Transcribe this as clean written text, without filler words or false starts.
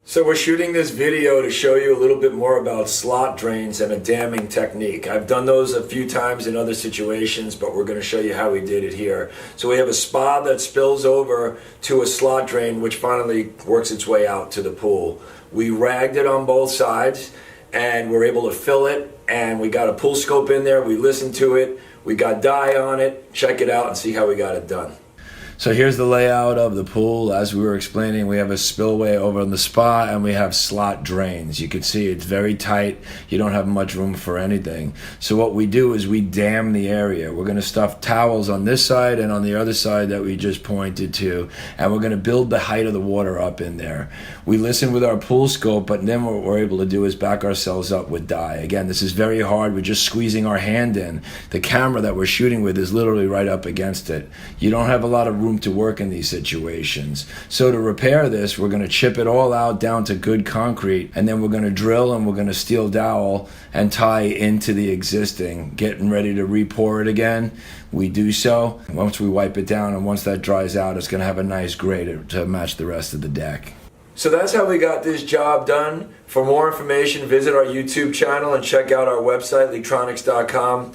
So we're shooting this video to show you a little bit more about slot drains and a damming technique. I've done those a few times in other situations, but we're going to show you how we did it here. So we have a spa that spills over to a slot drain, which finally works its way out to the pool. We ragged it on both sides and we're able to fill it, and we got a pool scope in there. We listened to it, we got dye on it. Check it out and see how we got it done. So here's the layout of the pool. As we were explaining, we have a spillway over in the spa and we have slot drains. You can see it's very tight. You don't have much room for anything. So what we do is we dam the area. We're gonna stuff towels on this side and on the other side that we just pointed to, and we're gonna build the height of the water up in there. We listen with our pool scope, but then what we're able to do is back ourselves up with dye. Again, this is very hard. We're just squeezing our hand in. The camera that we're shooting with is literally right up against it. You don't have a lot of room to work in these situations. So to repair this, we're going to chip it all out down to good concrete, and then we're going to drill and we're going to steel dowel and tie into the existing, getting ready to re-pour it again. We do so. Once we wipe it down and once that dries out, it's going to have a nice grade to match the rest of the deck. So that's how we got this job done. For more information, visit our YouTube channel and check out our website, Leaktronics.com.